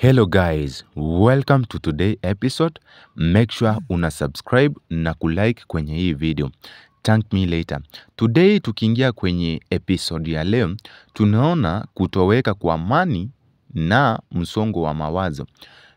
Hello guys, welcome to today episode. Make sure una subscribe na kulike kwenye hii video. Thank me later. Today tukiingia kwenye episode ya leo, tunaona kutoweka kwa amani na msongo wa mawazo.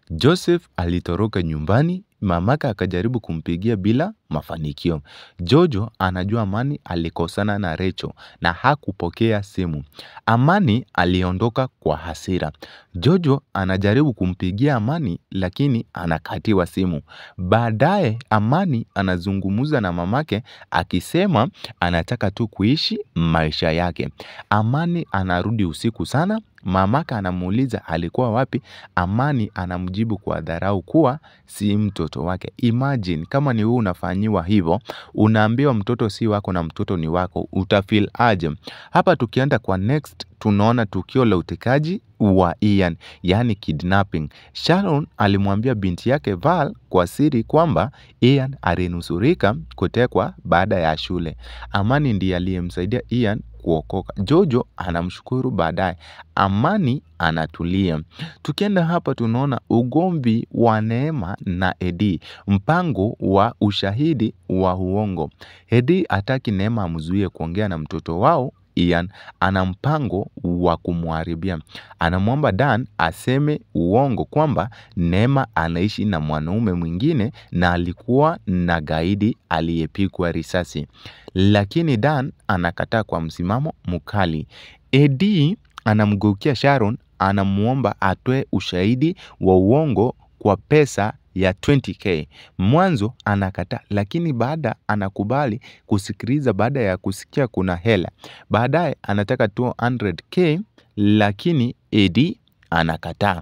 Joseph alitoroka nyumbani, mamake akajaribu kumpigia bila mafanikio. Jojo anajua Amani alikosana na Rachel na hakupokea simu. Amani aliondoka kwa hasira. Jojo anajaribu kumpigia Amani lakini anakatiwa simu. Baadaye Amani anazungumza na mamake akisema anataka tu kuishi maisha yake. Amani anarudi usiku sana. Mamake anamuuliza alikuwa wapi. Amani anamjibu kwa dharau kuwa si mtoto wake. Imagine kama ni wewe unafanyiwa hivyo, unaambiwa mtoto si wako na mtoto ni wako, utafeel aje? Hapa tukienda kwa next, tunaona tukio la utekaji wa Ian, yani kidnapping. Sharon alimwambia binti yake Val kwa siri kwamba Ian alinusurika kutekwa baada ya shule. Amani ndiye aliyemsaidia Ian kuokoka. Jojo anamshukuru baadaye. Amani anatulia. Tukienda hapa tunaona ugomvi wa Neema na Eddie, mpango wa ushahidi wa uongo. Eddie hataki Neema amzuie kuongea na mtoto wao Ian. Ana mpango wa kumharibia. Anamwomba Dan aseme uongo kwamba Neema anaishi na mwanaume mwingine na alikuwa na gaidi aliyepigwa risasi. Lakini Dan anakataa kwa msimamo mkali. Eddie anamgeukia Sharon, anamuomba atoe ushahidi wa uongo kwa pesa ya 20k. Mwanzo anakataa lakini baada anakubali kusikiliza baada ya kusikia kuna hela. Baadaye anataka 200k lakini Eddie anakataa.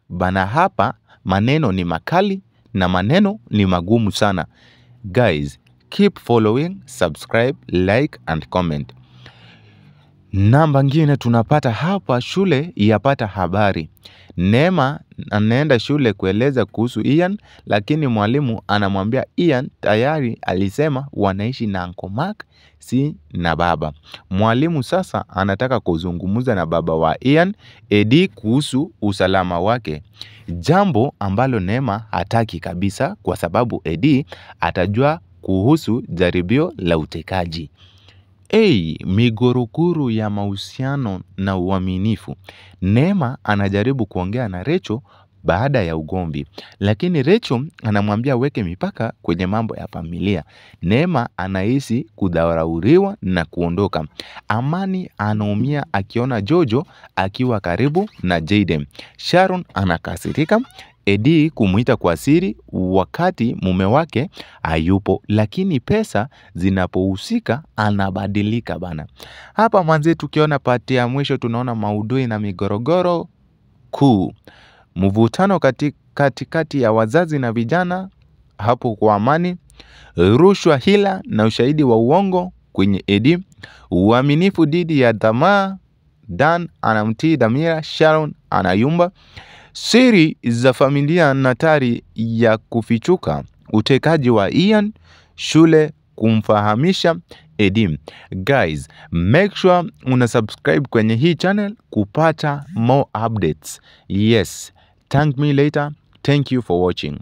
Bana, hapa maneno ni makali na maneno ni magumu sana. Guys, keep following, subscribe, like and comment. Namba ngine tunapata hapa, shule yapata habari. Neema anaenda shule kueleza kuhusu Ian, lakini mwalimu anamwambia Ian tayari alisema wanaishi na Uncle Mark, si na baba. Mwalimu sasa anataka kuzungumza na baba wa Ian, Eddie, kuhusu usalama wake. Jambo ambalo Neema hataki kabisa kwa sababu Eddie atajua kuhusu jaribio la utekaji. Migorogoro ya mahusiano na uaminifu. Neema anajaribu kuongea na Rachel baada ya ugomvi, lakini Rachel anamwambia weke mipaka kwenye mambo ya familia. Neema anahisi kudharauliwa na kuondoka. Amani anaumia akiona Jojo akiwa karibu na Jaden. Sharon anakasirika Eddie kumuita kwa siri wakati mume wake hayupo, lakini pesa zinapohusika anabadilika bana. Hapa manze, tukiona pati ya mwisho tunaona maudhui na migorogoro kuu. Mvutano katikati ya wazazi na vijana hapo kwa Amani, rushwa, hila na ushahidi wa uongo kwenye Eddie, uaminifu dhidi ya tamaa, Dan anamtii Dhamira, Sharon anayumba, siri za familia na hatari ya kufichuka, utekaji wa Ian, shule kumfahamisha Eddie. Guys, make sure una subscribe kwenye hii channel kupata more updates. Yes, thank me later. Thank you for watching.